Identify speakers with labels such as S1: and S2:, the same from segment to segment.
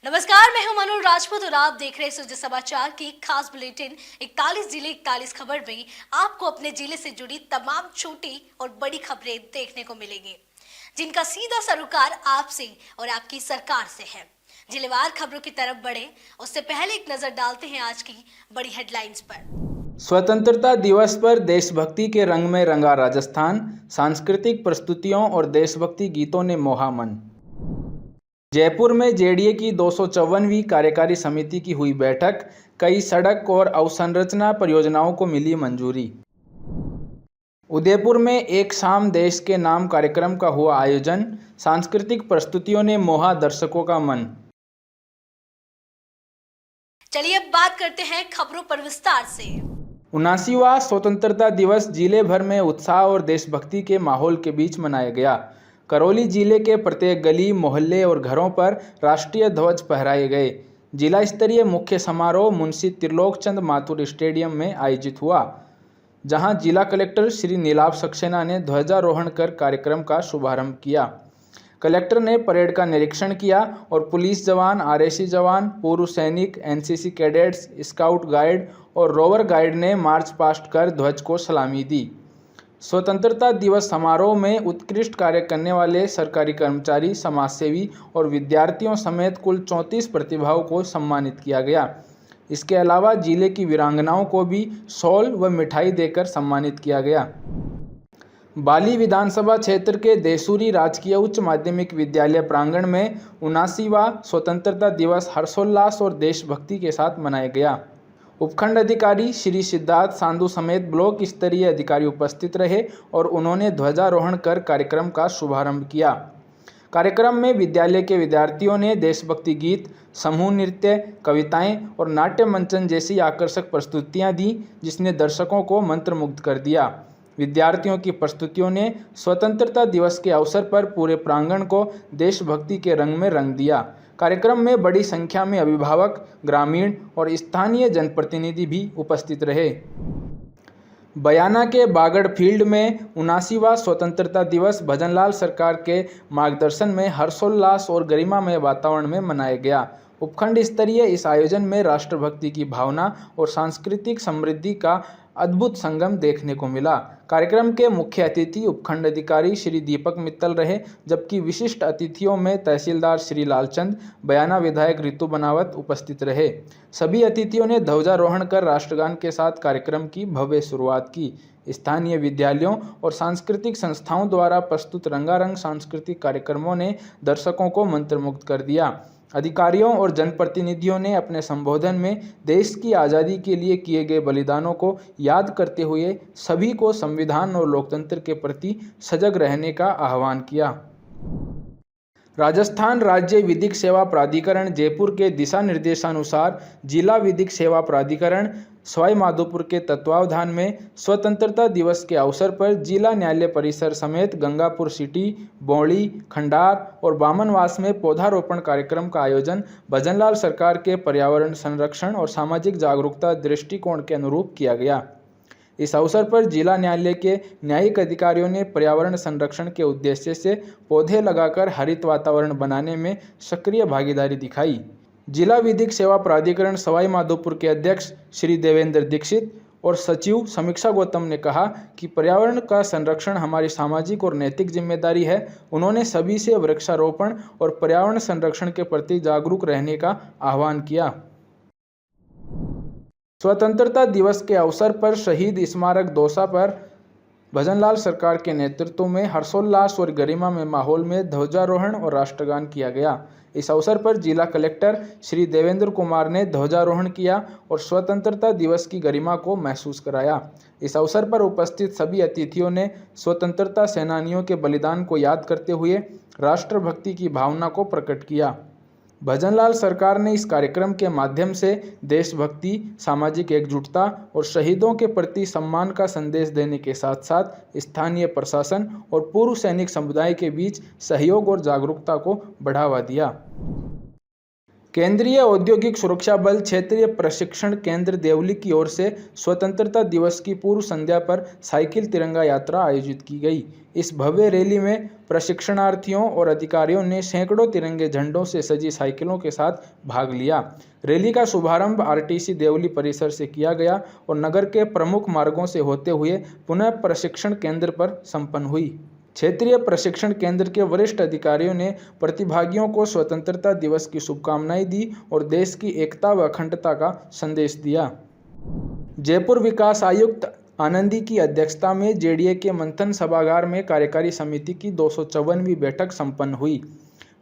S1: नमस्कार, मैं हूं मनु राजपूत और आप देख रहे हैं सुरजय समाचार की खास बुलेटिन 41 जिले 41 खबर में आपको अपने जिले से जुड़ी तमाम छोटी और बड़ी खबरें देखने को मिलेंगी, जिनका सीधा सरोकार आपसे और आपकी सरकार से है। जिलेवार खबरों की तरफ बढ़े उससे पहले एक नजर डालते हैं आज की बड़ी हेडलाइंस पर।
S2: स्वतंत्रता दिवस पर देशभक्ति के रंग में रंगा राजस्थान, सांस्कृतिक प्रस्तुतियों और देशभक्ति गीतों ने मोहा मन। जयपुर में जेडीए की 254वीं कार्यकारी समिति की हुई बैठक, कई सड़क और अवसंरचना परियोजनाओं को मिली मंजूरी। उदयपुर में एक शाम देश के नाम कार्यक्रम का हुआ आयोजन, सांस्कृतिक प्रस्तुतियों ने मोहा दर्शकों का मन।
S1: चलिए अब बात करते हैं खबरों पर विस्तार से।
S2: 79वां स्वतंत्रता दिवस जिले भर में उत्साह और देशभक्ति के माहौल के बीच मनाया गया। करौली जिले के प्रत्येक गली, मोहल्ले और घरों पर राष्ट्रीय ध्वज फहराए गए। जिला स्तरीय मुख्य समारोह मुंशी त्रिलोकचंद माथुर स्टेडियम में आयोजित हुआ, जहां जिला कलेक्टर श्री नीलाभ सक्सेना ने ध्वजारोहण कर कार्यक्रम का शुभारंभ किया। कलेक्टर ने परेड का निरीक्षण किया और पुलिस जवान, आरएसी जवान, पूर्व सैनिक, एनसीसी कैडेट्स, स्काउट गाइड और रोवर गाइड ने मार्च पास्ट कर ध्वज को सलामी दी। स्वतंत्रता दिवस समारोह में उत्कृष्ट कार्य करने वाले सरकारी कर्मचारी, समाजसेवी और विद्यार्थियों समेत कुल 34 प्रतिभाओं को सम्मानित किया गया। इसके अलावा जिले की वीरांगनाओं को भी शॉल व मिठाई देकर सम्मानित किया गया। बाली विधानसभा क्षेत्र के देसूरी राजकीय उच्च माध्यमिक विद्यालय प्रांगण में 79वां स्वतंत्रता दिवस हर्षोल्लास और देशभक्ति के साथ मनाया गया। उपखंड अधिकारी श्री सिद्धार्थ सांधु समेत ब्लॉक स्तरीय अधिकारी उपस्थित रहे और उन्होंने ध्वजारोहण कर कार्यक्रम का शुभारंभ किया। कार्यक्रम में विद्यालय के विद्यार्थियों ने देशभक्ति गीत, समूह नृत्य, कविताएं और नाट्य मंचन जैसी आकर्षक प्रस्तुतियां दी, जिसने दर्शकों को मंत्रमुग्ध कर दिया। विद्यार्थियों की प्रस्तुतियों ने स्वतंत्रता दिवस के अवसर पर पूरे प्रांगण को देशभक्ति के रंग में रंग दिया। कार्यक्रम में बड़ी संख्या में अभिभावक, ग्रामीण और स्थानीय जनप्रतिनिधि भी उपस्थित रहे। बयाना के बागड़ फील्ड में 79वां स्वतंत्रता दिवस भजनलाल सरकार के मार्गदर्शन में हर्षोल्लास और गरिमामय वातावरण में मनाया गया। उपखंड स्तरीय इस आयोजन में राष्ट्रभक्ति की भावना और सांस्कृतिक समृद्धि का अद्भुत संगम देखने को मिला। कार्यक्रम के मुख्य अतिथि उपखंड अधिकारी श्री दीपक मित्तल रहे, जबकि विशिष्ट अतिथियों में तहसीलदार श्री लालचंद, बयाना विधायक रितु बनावत उपस्थित रहे। सभी अतिथियों ने ध्वजारोहण कर राष्ट्रगान के साथ कार्यक्रम की भव्य शुरुआत की। स्थानीय विद्यालयों और सांस्कृतिक संस्थाओं द्वारा प्रस्तुत रंगारंग सांस्कृतिक कार्यक्रमों ने दर्शकों को मंत्रमुग्ध कर दिया। अधिकारियों और जनप्रतिनिधियों ने अपने संबोधन में देश की आज़ादी के लिए किए गए बलिदानों को याद करते हुए सभी को संविधान और लोकतंत्र के प्रति सजग रहने का आह्वान किया। राजस्थान राज्य विधिक सेवा प्राधिकरण जयपुर के दिशा निर्देशानुसार जिला विधिक सेवा प्राधिकरण सवाई माधोपुर के तत्वावधान में स्वतंत्रता दिवस के अवसर पर जिला न्यायालय परिसर समेत गंगापुर सिटी, बौड़ी, खंडार और बामनवास में पौधारोपण कार्यक्रम का आयोजन भजनलाल सरकार के पर्यावरण संरक्षण और सामाजिक जागरूकता दृष्टिकोण के अनुरूप किया गया। इस अवसर पर जिला न्यायालय के न्यायिक अधिकारियों ने पर्यावरण संरक्षण के उद्देश्य से पौधे लगाकर हरित वातावरण बनाने में सक्रिय भागीदारी दिखाई। जिला विधिक सेवा प्राधिकरण सवाई माधोपुर के अध्यक्ष श्री देवेंद्र दीक्षित और सचिव समीक्षा गौतम ने कहा कि पर्यावरण का संरक्षण हमारी सामाजिक और नैतिक जिम्मेदारी है। उन्होंने सभी से वृक्षारोपण और पर्यावरण संरक्षण के प्रति जागरूक रहने का आह्वान किया। स्वतंत्रता दिवस के अवसर पर शहीद स्मारक दौसा पर भजनलाल सरकार के नेतृत्व में हर्षोल्लास और गरिमा में माहौल में ध्वजारोहण और राष्ट्रगान किया गया। इस अवसर पर जिला कलेक्टर श्री देवेंद्र कुमार ने ध्वजारोहण किया और स्वतंत्रता दिवस की गरिमा को महसूस कराया। इस अवसर पर उपस्थित सभी अतिथियों ने स्वतंत्रता सेनानियों के बलिदान को याद करते हुए राष्ट्रभक्ति की भावना को प्रकट किया। भजनलाल सरकार ने इस कार्यक्रम के माध्यम से देशभक्ति, सामाजिक एकजुटता और शहीदों के प्रति सम्मान का संदेश देने के साथ साथ स्थानीय प्रशासन और पूर्व सैनिक समुदाय के बीच सहयोग और जागरूकता को बढ़ावा दिया। केंद्रीय औद्योगिक सुरक्षा बल क्षेत्रीय प्रशिक्षण केंद्र देवली की ओर से स्वतंत्रता दिवस की पूर्व संध्या पर साइकिल तिरंगा यात्रा आयोजित की गई। इस भव्य रैली में प्रशिक्षणार्थियों और अधिकारियों ने सैकड़ों तिरंगे झंडों से सजी साइकिलों के साथ भाग लिया। रैली का शुभारंभ आरटीसी देवली परिसर से किया गया और नगर के प्रमुख मार्गों से होते हुए पुनः प्रशिक्षण केंद्र पर संपन्न हुई। क्षेत्रीय प्रशिक्षण केंद्र के वरिष्ठ अधिकारियों ने प्रतिभागियों को स्वतंत्रता दिवस की शुभकामनाएं दी और देश की एकता व अखंडता का संदेश दिया। जयपुर विकास आयुक्त आनंदी की अध्यक्षता में जेडीए के मंथन सभागार में कार्यकारी समिति की 254वीं बैठक संपन्न हुई।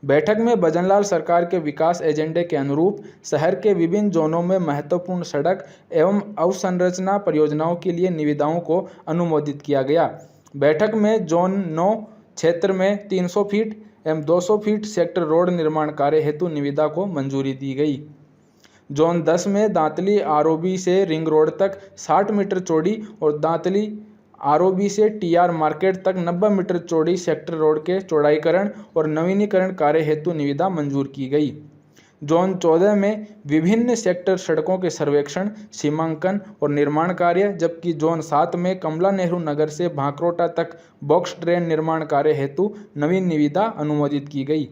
S2: बैठक में भजनलाल सरकार के विकास एजेंडे के अनुरूप शहर के विभिन्न जोनों में महत्वपूर्ण सड़क एवं अवसंरचना परियोजनाओं के लिए निविदाओं को अनुमोदित किया गया। बैठक में जोन 9 क्षेत्र में 300 फीट एवं 200 फीट सेक्टर रोड निर्माण कार्य हेतु निविदा को मंजूरी दी गई। जोन 10 में दांतली आरओबी से रिंग रोड तक 60 मीटर चौड़ी और दांतली आरओबी से टीआर मार्केट तक 90 मीटर चौड़ी सेक्टर रोड के चौड़ाईकरण और नवीनीकरण कार्य हेतु निविदा मंजूर की गई। जोन 14 में विभिन्न सेक्टर सड़कों के सर्वेक्षण, सीमांकन और निर्माण कार्य, जबकि जोन 7 में कमला नेहरू नगर से भांकरोटा तक बॉक्स ट्रेन निर्माण कार्य हेतु नवीन निविदा अनुमोदित की गई।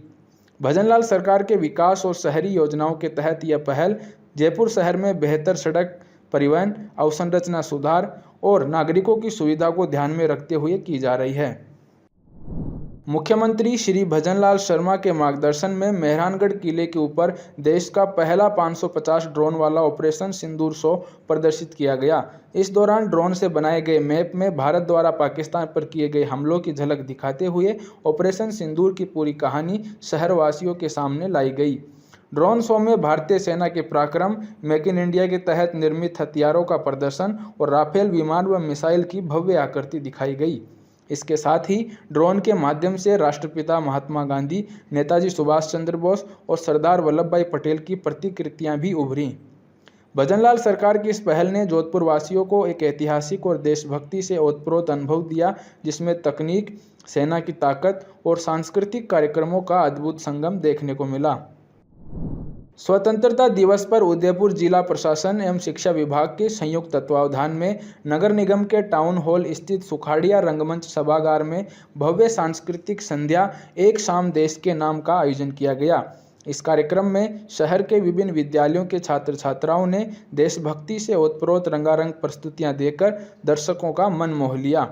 S2: भजनलाल सरकार के विकास और शहरी योजनाओं के तहत यह पहल जयपुर शहर में बेहतर सड़क, परिवहन, अवसंरचना सुधार और नागरिकों की सुविधा को ध्यान में रखते हुए की जा रही है। मुख्यमंत्री श्री भजनलाल शर्मा के मार्गदर्शन में मेहरानगढ़ किले के ऊपर देश का पहला 550 ड्रोन वाला ऑपरेशन सिंदूर 100 प्रदर्शित किया गया। इस दौरान ड्रोन से बनाए गए मैप में भारत द्वारा पाकिस्तान पर किए गए हमलों की झलक दिखाते हुए ऑपरेशन सिंदूर की पूरी कहानी शहरवासियों के सामने लाई गई। ड्रोन शो में भारतीय सेना के पराक्रम, मेक इन इंडिया के तहत निर्मित हथियारों का प्रदर्शन और राफेल विमान व मिसाइल की भव्य आकृति दिखाई गई। इसके साथ ही ड्रोन के माध्यम से राष्ट्रपिता महात्मा गांधी, नेताजी सुभाष चंद्र बोस और सरदार वल्लभ भाई पटेल की प्रतिकृतियां भी उभरी। भजनलाल सरकार की इस पहल ने जोधपुर वासियों को एक ऐतिहासिक और देशभक्ति से ओतप्रोत अनुभव दिया, जिसमें तकनीक, सेना की ताकत और सांस्कृतिक कार्यक्रमों का अद्भुत संगम देखने को मिला। स्वतंत्रता दिवस पर उदयपुर जिला प्रशासन एवं शिक्षा विभाग के संयुक्त तत्वावधान में नगर निगम के टाउन हॉल स्थित सुखाड़िया रंगमंच सभागार में भव्य सांस्कृतिक संध्या एक शाम देश के नाम का आयोजन किया गया। इस कार्यक्रम में शहर के विभिन्न विद्यालयों के छात्र छात्राओं ने देशभक्ति से ओतप्रोत रंगारंग प्रस्तुतियां देकर दर्शकों का मन मोह लिया।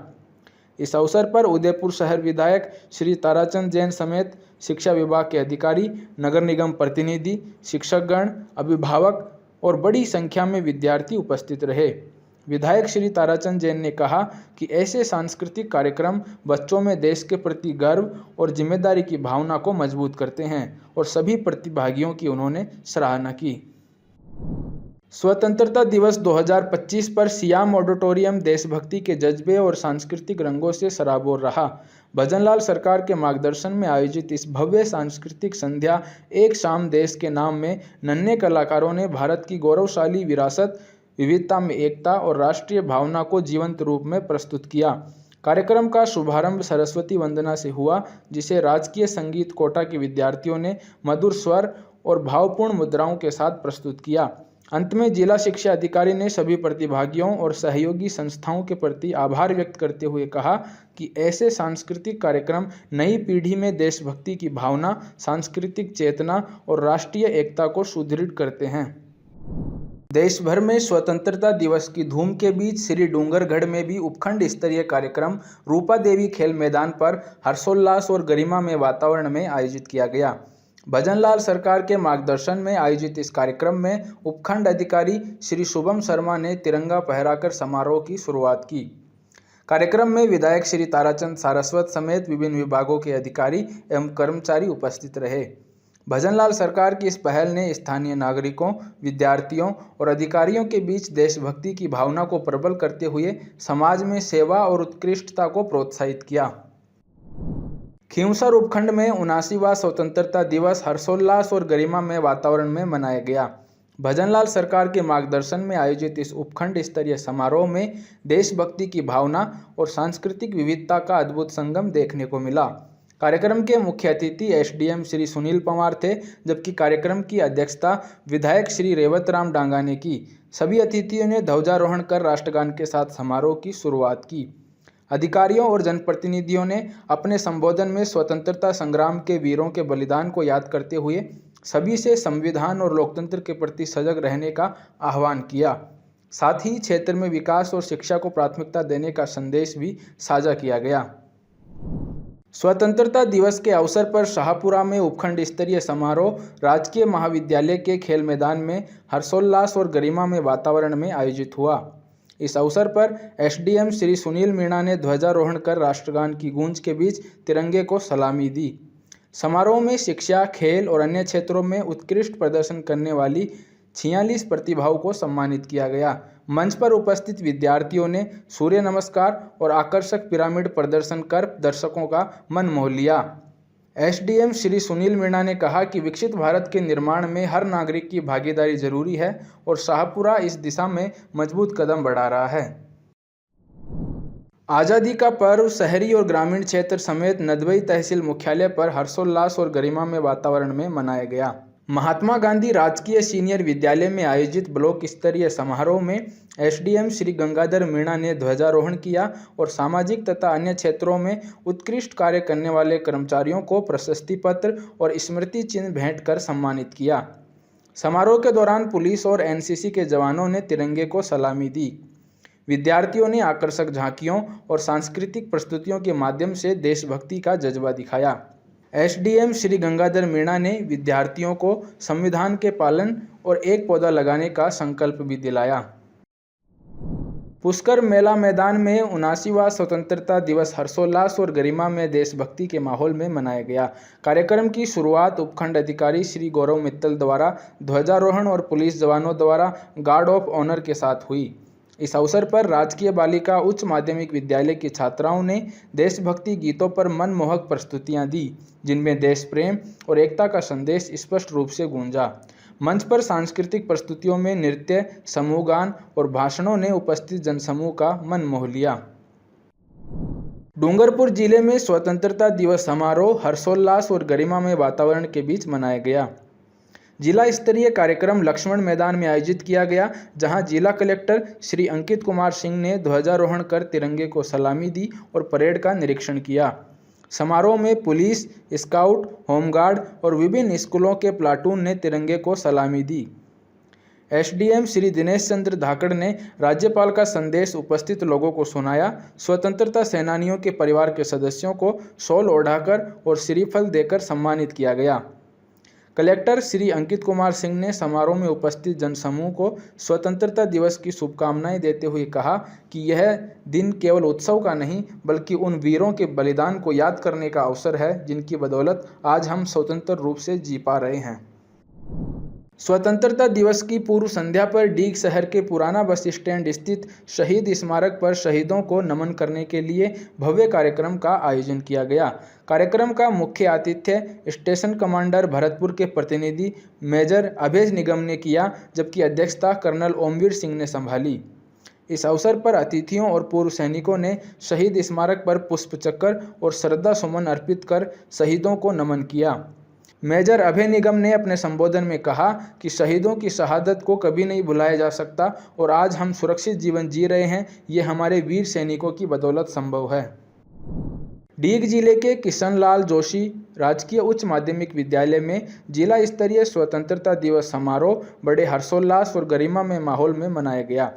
S2: इस अवसर पर उदयपुर शहर विधायक श्री ताराचंद जैन समेत शिक्षा विभाग के अधिकारी, नगर निगम प्रतिनिधि, शिक्षकगण, अभिभावक और बड़ी संख्या में विद्यार्थी उपस्थित रहे। विधायक श्री ताराचंद जैन ने कहा कि ऐसे सांस्कृतिक कार्यक्रम बच्चों में देश के प्रति गर्व और जिम्मेदारी की भावना को मजबूत करते हैं और सभी प्रतिभागियों की उन्होंने सराहना की। स्वतंत्रता दिवस 2025 पर सियाम ऑडिटोरियम देशभक्ति के जज्बे और सांस्कृतिक रंगों से सराबोर रहा। भजनलाल सरकार के मार्गदर्शन में आयोजित इस भव्य सांस्कृतिक संध्या एक शाम देश के नाम में नन्हे कलाकारों ने भारत की गौरवशाली विरासत, विविधता में एकता और राष्ट्रीय भावना को जीवंत रूप में प्रस्तुत किया। कार्यक्रम का शुभारंभ सरस्वती वंदना से हुआ, जिसे राजकीय संगीत कोटा के विद्यार्थियों ने मधुर स्वर और भावपूर्ण मुद्राओं के साथ प्रस्तुत किया। अंत में जिला शिक्षा अधिकारी ने सभी प्रतिभागियों और सहयोगी संस्थाओं के प्रति आभार व्यक्त करते हुए कहा कि ऐसे सांस्कृतिक कार्यक्रम नई पीढ़ी में देशभक्ति की भावना, सांस्कृतिक चेतना और राष्ट्रीय एकता को सुदृढ़ करते हैं। देश भर में स्वतंत्रता दिवस की धूम के बीच श्री डूंगरगढ़ में भी उपखंड स्तरीय कार्यक्रम रूपा देवी खेल मैदान पर हर्षोल्लास और गरिमा में वातावरण में आयोजित किया गया। भजनलाल सरकार के मार्गदर्शन में आयोजित इस कार्यक्रम में उपखंड अधिकारी श्री शुभम शर्मा ने तिरंगा फहराकर समारोह की शुरुआत की। कार्यक्रम में विधायक श्री ताराचंद सारस्वत समेत विभिन्न विभागों के अधिकारी एवं कर्मचारी उपस्थित रहे। भजनलाल सरकार की इस पहल ने स्थानीय नागरिकों, विद्यार्थियों और अधिकारियों के बीच देशभक्ति की भावना को प्रबल करते हुए समाज में सेवा और उत्कृष्टता को प्रोत्साहित किया। खींवसर उपखंड में 79वां स्वतंत्रता दिवस हर्षोल्लास और गरिमा में वातावरण में मनाया गया। भजनलाल सरकार के मार्गदर्शन में आयोजित इस उपखंड स्तरीय समारोह में देशभक्ति की भावना और सांस्कृतिक विविधता का अद्भुत संगम देखने को मिला। कार्यक्रम के मुख्य अतिथि एसडीएम श्री सुनील पंवार थे, जबकि कार्यक्रम की अध्यक्षता विधायक श्री रेवत राम डांगा ने की। सभी अतिथियों ने ध्वजारोहण कर राष्ट्रगान के साथ समारोह की शुरुआत की। अधिकारियों और जनप्रतिनिधियों ने अपने संबोधन में स्वतंत्रता संग्राम के वीरों के बलिदान को याद करते हुए सभी से संविधान और लोकतंत्र के प्रति सजग रहने का आह्वान किया। साथ ही क्षेत्र में विकास और शिक्षा को प्राथमिकता देने का संदेश भी साझा किया गया। स्वतंत्रता दिवस के अवसर पर शाहपुरा में उपखंड स्तरीय समारोह राजकीय महाविद्यालय के खेल मैदान में हर्षोल्लास और गरिमा में वातावरण में आयोजित हुआ। इस अवसर पर एसडीएम श्री सुनील मीणा ने ध्वजारोहण कर राष्ट्रगान की गूंज के बीच तिरंगे को सलामी दी। समारोह में शिक्षा, खेल और अन्य क्षेत्रों में उत्कृष्ट प्रदर्शन करने वाली 46 प्रतिभाओं को सम्मानित किया गया। मंच पर उपस्थित विद्यार्थियों ने सूर्य नमस्कार और आकर्षक पिरामिड प्रदर्शन कर दर्शकों का मन मोह लिया। एसडीएम श्री सुनील मीणा ने कहा कि विकसित भारत के निर्माण में हर नागरिक की भागीदारी जरूरी है और शाहपुरा इस दिशा में मजबूत कदम बढ़ा रहा है। आज़ादी का पर्व शहरी और ग्रामीण क्षेत्र समेत नदबई तहसील मुख्यालय पर हर्षोल्लास और गरिमा में वातावरण में मनाया गया। महात्मा गांधी राजकीय सीनियर विद्यालय में आयोजित ब्लॉक स्तरीय समारोह में एसडीएम श्री गंगाधर मीणा ने ध्वजारोहण किया और सामाजिक तथा अन्य क्षेत्रों में उत्कृष्ट कार्य करने वाले कर्मचारियों को प्रशस्ति पत्र और स्मृति चिन्ह भेंट कर सम्मानित किया। समारोह के दौरान पुलिस और एनसीसी के जवानों ने तिरंगे को सलामी दी। विद्यार्थियों ने आकर्षक झांकियों और सांस्कृतिक प्रस्तुतियों के माध्यम से देशभक्ति का जज्बा दिखाया। एसडीएम श्री गंगाधर मीणा ने विद्यार्थियों को संविधान के पालन और एक पौधा लगाने का संकल्प भी दिलाया। पुष्कर मेला मैदान में 79वां स्वतंत्रता दिवस हर्षोल्लास और गरिमा में देशभक्ति के माहौल में मनाया गया। कार्यक्रम की शुरुआत उपखंड अधिकारी श्री गौरव मित्तल द्वारा ध्वजारोहण और पुलिस जवानों द्वारा गार्ड ऑफ ऑनर के साथ हुई। इस अवसर पर राजकीय बालिका उच्च माध्यमिक विद्यालय की छात्राओं ने देशभक्ति गीतों पर मनमोहक प्रस्तुतियां दी, जिनमें देश प्रेम और एकता का संदेश स्पष्ट रूप से गूंजा। मंच पर सांस्कृतिक प्रस्तुतियों में नृत्य, समूह गान और भाषणों ने उपस्थित जनसमूह का मन मोह लिया। डूंगरपुर जिले में स्वतंत्रता दिवस समारोह हर्षोल्लास और गरिमा में वातावरण के बीच मनाया गया। जिला स्तरीय कार्यक्रम लक्ष्मण मैदान में आयोजित किया गया, जहां जिला कलेक्टर श्री अंकित कुमार सिंह ने ध्वजारोहण कर तिरंगे को सलामी दी और परेड का निरीक्षण किया। समारोह में पुलिस, स्काउट, होमगार्ड और विभिन्न स्कूलों के प्लाटून ने तिरंगे को सलामी दी। एसडीएम श्री दिनेश चंद्र धाकड़ ने राज्यपाल का संदेश उपस्थित लोगों को सुनाया। स्वतंत्रता सेनानियों के परिवार के सदस्यों को शॉल ओढ़ाकर और श्रीफल देकर सम्मानित किया गया। कलेक्टर श्री अंकित कुमार सिंह ने समारोह में उपस्थित जनसमूह को स्वतंत्रता दिवस की शुभकामनाएं देते हुए कहा कि यह दिन केवल उत्सव का नहीं, बल्कि उन वीरों के बलिदान को याद करने का अवसर है, जिनकी बदौलत आज हम स्वतंत्र रूप से जी पा रहे हैं। स्वतंत्रता दिवस की पूर्व संध्या पर डीग शहर के पुराना बस स्टैंड स्थित शहीद स्मारक पर शहीदों को नमन करने के लिए भव्य कार्यक्रम का आयोजन किया गया। कार्यक्रम का मुख्य आतिथ्य स्टेशन कमांडर भरतपुर के प्रतिनिधि मेजर अभय निगम ने किया, जबकि अध्यक्षता कर्नल ओमवीर सिंह ने संभाली। इस अवसर पर अतिथियों और पूर्व सैनिकों ने शहीद स्मारक पर पुष्पचक्र और श्रद्धा सुमन अर्पित कर शहीदों को नमन किया। मेजर अभय निगम ने अपने संबोधन में कहा कि शहीदों की शहादत को कभी नहीं भुलाया जा सकता और आज हम सुरक्षित जीवन जी रहे हैं, ये हमारे वीर सैनिकों की बदौलत संभव है। डीग जिले के किशनलाल जोशी राजकीय उच्च माध्यमिक विद्यालय में जिला स्तरीय स्वतंत्रता दिवस समारोह बड़े हर्षोल्लास और गरिमा में माहौल में मनाया गया।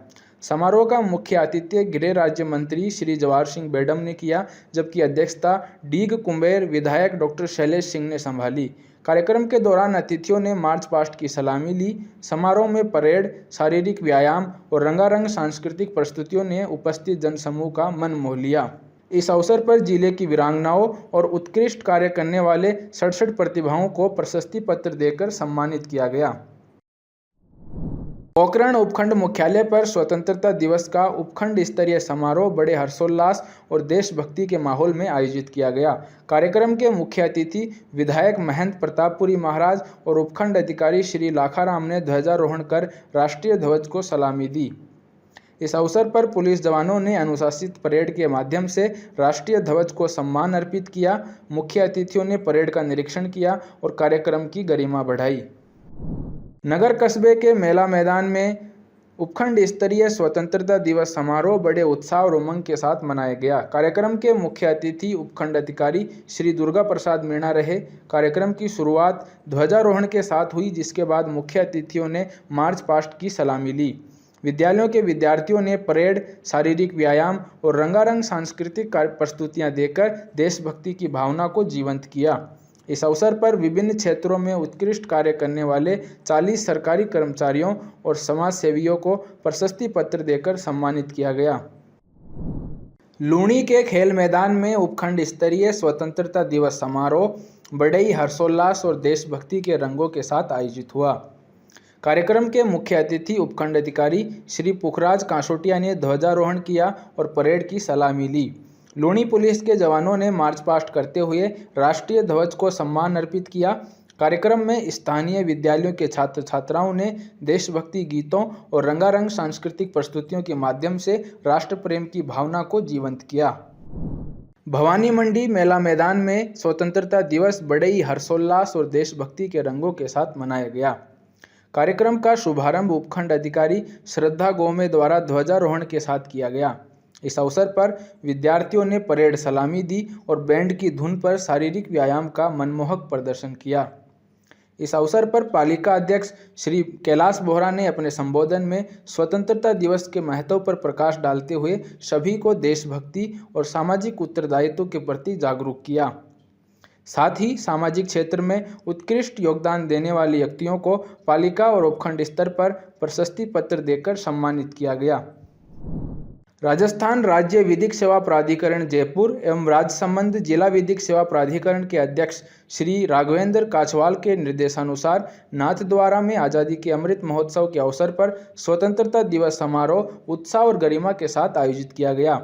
S2: समारोह का मुख्य आतिथ्य गृह राज्य मंत्री श्री जवाहर सिंह बेडम ने किया, जबकि अध्यक्षता डीग कुंबेर विधायक डॉक्टर शैलेश सिंह ने संभाली। कार्यक्रम के दौरान अतिथियों ने मार्च पास्ट की सलामी ली। समारोह में परेड, शारीरिक व्यायाम और रंगारंग सांस्कृतिक प्रस्तुतियों ने उपस्थित जनसमूह का मन मोह लिया। इस अवसर पर जिले की वीरांगनाओं और उत्कृष्ट कार्य करने वाले 67 प्रतिभाओं को प्रशस्ति पत्र देकर सम्मानित किया गया। पोखरण उपखंड मुख्यालय पर स्वतंत्रता दिवस का उपखंड स्तरीय समारोह बड़े हर्षोल्लास और देशभक्ति के माहौल में आयोजित किया गया। कार्यक्रम के मुख्य अतिथि विधायक महंत प्रतापपुरी महाराज और उपखंड अधिकारी श्री लाखाराम ने ध्वजारोहण कर राष्ट्रीय ध्वज को सलामी दी। इस अवसर पर पुलिस जवानों ने अनुशासित परेड के माध्यम से राष्ट्रीय ध्वज को सम्मान अर्पित किया। मुख्य अतिथियों ने परेड का निरीक्षण किया और कार्यक्रम की गरिमा बढ़ाई। नगर कस्बे के मेला मैदान में उपखंड स्तरीय स्वतंत्रता दिवस समारोह बड़े उत्साह और उमंग के साथ मनाया गया। कार्यक्रम के मुख्य अतिथि उपखंड अधिकारी श्री दुर्गा प्रसाद मीणा रहे। कार्यक्रम की शुरुआत ध्वजारोहण के साथ हुई, जिसके बाद मुख्य अतिथियों ने मार्च पास्ट की सलामी ली। विद्यालयों के विद्यार्थियों ने परेड, शारीरिक व्यायाम और रंगारंग सांस्कृतिक प्रस्तुतियां देकर देशभक्ति की भावना को जीवंत किया। इस अवसर पर विभिन्न क्षेत्रों में उत्कृष्ट कार्य करने वाले 40 सरकारी कर्मचारियों और समाज सेवियों को प्रशस्ति पत्र देकर सम्मानित किया गया। लूणी के खेल मैदान में उपखंड स्तरीय स्वतंत्रता दिवस समारोह बड़े ही हर्षोल्लास और देशभक्ति के रंगों के साथ आयोजित हुआ। कार्यक्रम के मुख्य अतिथि उपखंड अधिकारी श्री पुखराज कांसोटिया ने ध्वजारोहण किया और परेड की सलामी ली। लूणी पुलिस के जवानों ने मार्च पास्ट करते हुए राष्ट्रीय ध्वज को सम्मान अर्पित किया। कार्यक्रम में स्थानीय विद्यालयों के छात्र छात्राओं ने देशभक्ति गीतों और रंगारंग सांस्कृतिक प्रस्तुतियों के माध्यम से राष्ट्र प्रेम की भावना को जीवंत किया। भवानी मंडी मेला मैदान में स्वतंत्रता दिवस बड़े ही हर्षोल्लास और देशभक्ति के रंगों के साथ मनाया गया। कार्यक्रम का शुभारंभ उपखंड अधिकारी श्रद्धा गोमे द्वारा ध्वजारोहण के साथ किया गया। इस अवसर पर विद्यार्थियों ने परेड सलामी दी और बैंड की धुन पर शारीरिक व्यायाम का मनमोहक प्रदर्शन किया। इस अवसर पर पालिका अध्यक्ष श्री कैलाश बोहरा ने अपने संबोधन में स्वतंत्रता दिवस के महत्व पर प्रकाश डालते हुए सभी को देशभक्ति और सामाजिक उत्तरदायित्व के प्रति जागरूक किया। साथ ही सामाजिक क्षेत्र में उत्कृष्ट योगदान देने वाले व्यक्तियों को पालिका और उपखंड स्तर पर प्रशस्ति पत्र देकर सम्मानित किया गया। राजस्थान राज्य विधिक सेवा प्राधिकरण जयपुर एवं राजसमंद जिला विधिक सेवा प्राधिकरण के अध्यक्ष श्री राघवेंद्र काछवाल के निर्देशानुसार नाथद्वारा में आज़ादी के अमृत महोत्सव के अवसर पर स्वतंत्रता दिवस समारोह उत्साह और गरिमा के साथ आयोजित किया गया।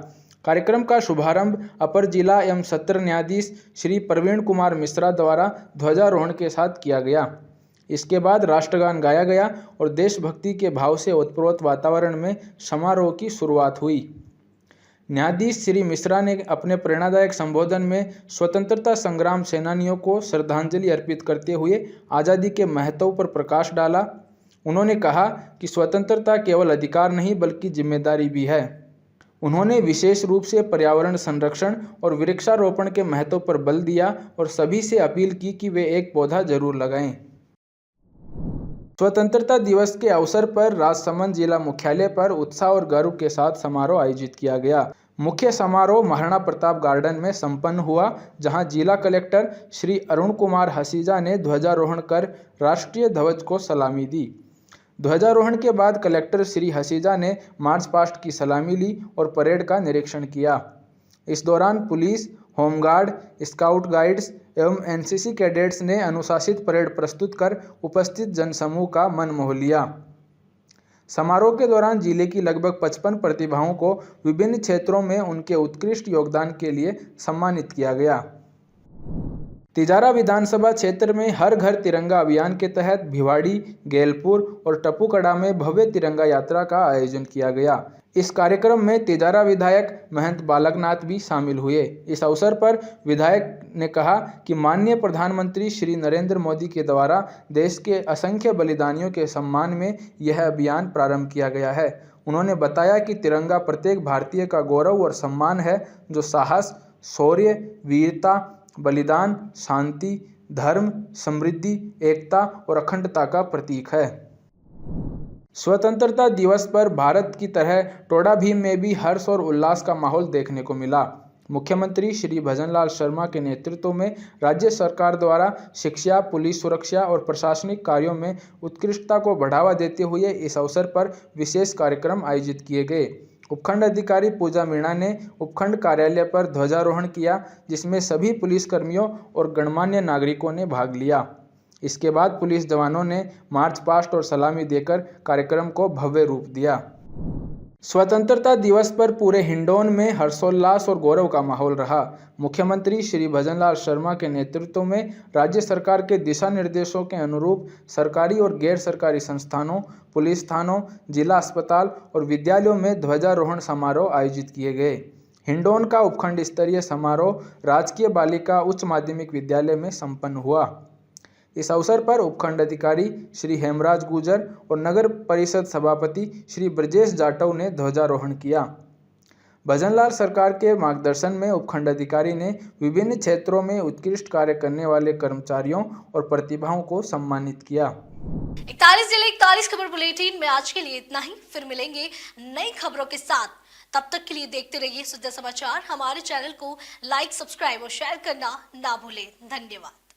S2: कार्यक्रम का शुभारंभ अपर जिला एवं सत्र न्यायाधीश श्री प्रवीण कुमार मिश्रा द्वारा ध्वजारोहण के साथ किया गया। इसके बाद राष्ट्रगान गाया गया और देशभक्ति के भाव से ओतप्रोत वातावरण में समारोह की शुरुआत हुई। न्यायाधीश श्री मिश्रा ने अपने प्रेरणादायक संबोधन में स्वतंत्रता संग्राम सेनानियों को श्रद्धांजलि अर्पित करते हुए आज़ादी के महत्व पर प्रकाश डाला। उन्होंने कहा कि स्वतंत्रता केवल अधिकार नहीं बल्कि जिम्मेदारी भी है। उन्होंने विशेष रूप से पर्यावरण संरक्षण और वृक्षारोपण के महत्व पर बल दिया और सभी से अपील की कि वे एक पौधा जरूर लगाएं। स्वतंत्रता दिवस के अवसर पर राजसमंद जिला मुख्यालय पर उत्साह और गर्व के साथ समारोह आयोजित किया गया। मुख्य समारोह महाराणा प्रताप गार्डन में संपन्न हुआ, जहां जिला कलेक्टर श्री अरुण कुमार हसीजा ने ध्वजारोहण कर राष्ट्रीय ध्वज को सलामी दी। ध्वजारोहण के बाद कलेक्टर श्री हसीजा ने मार्च पास्ट की सलामी ली और परेड का निरीक्षण किया। इस दौरान पुलिस, होमगार्ड, स्काउट गाइड्स एवं एनसीसी कैडेट्स ने अनुशासित परेड प्रस्तुत कर उपस्थित जनसमूह का मन मोह लिया। समारोह के दौरान जिले की लगभग 55 प्रतिभाओं को विभिन्न क्षेत्रों में उनके उत्कृष्ट योगदान के लिए सम्मानित किया गया। तिजारा विधानसभा क्षेत्र में हर घर तिरंगा अभियान के तहत भिवाड़ी, गेलपुर और टपुकड़ा में भव्य तिरंगा यात्रा का आयोजन किया गया। इस कार्यक्रम में तिजारा विधायक महंत बालकनाथ भी शामिल हुए। इस अवसर पर विधायक ने कहा कि माननीय प्रधानमंत्री श्री नरेंद्र मोदी के द्वारा देश के असंख्य बलिदानियों के सम्मान में यह अभियान प्रारंभ किया गया है। उन्होंने बताया कि तिरंगा प्रत्येक भारतीय का गौरव और सम्मान है, जो साहस, शौर्य, वीरता, बलिदान, शांति, धर्म, समृद्धि, एकता और अखंडता का प्रतीक है। स्वतंत्रता दिवस पर भारत की तरह टोडा भीम में भी हर्ष और उल्लास का माहौल देखने को मिला। मुख्यमंत्री श्री भजनलाल शर्मा के नेतृत्व में राज्य सरकार द्वारा शिक्षा, पुलिस सुरक्षा और प्रशासनिक कार्यों में उत्कृष्टता को बढ़ावा देते हुए इस अवसर पर विशेष कार्यक्रम आयोजित किए गए। उपखंड अधिकारी पूजा मीणा ने उपखंड कार्यालय पर ध्वजारोहण किया, जिसमें सभी पुलिसकर्मियों और गणमान्य नागरिकों ने भाग लिया। इसके बाद पुलिस जवानों ने मार्च पास्ट और सलामी देकर कार्यक्रम को भव्य रूप दिया। स्वतंत्रता दिवस पर पूरे हिंडौन में हर्षोल्लास और गौरव का माहौल रहा। मुख्यमंत्री श्री भजनलाल शर्मा के नेतृत्व में राज्य सरकार के दिशा निर्देशों के अनुरूप सरकारी और गैर सरकारी संस्थानों, पुलिस थानों, जिला अस्पताल और विद्यालयों में ध्वजारोहण समारोह आयोजित किए गए। हिंडौन का उपखंड स्तरीय समारोह राजकीय बालिका उच्च माध्यमिक विद्यालय में संपन्न हुआ। इस अवसर पर उपखंड अधिकारी श्री हेमराज गुजर और नगर परिषद सभापति श्री ब्रजेश जाटव ने ध्वजारोहण किया। भजनलाल सरकार के मार्गदर्शन में उपखंड अधिकारी ने विभिन्न क्षेत्रों में उत्कृष्ट कार्य करने वाले कर्मचारियों और प्रतिभाओं को सम्मानित किया।
S1: 41 जिले 41 खबर बुलेटिन में आज के लिए इतना ही। फिर मिलेंगे नई खबरों के साथ। तब तक के लिए देखते रहिए सुधा समाचार। हमारे चैनल को लाइक, सब्सक्राइब और शेयर करना ना भूलें। धन्यवाद।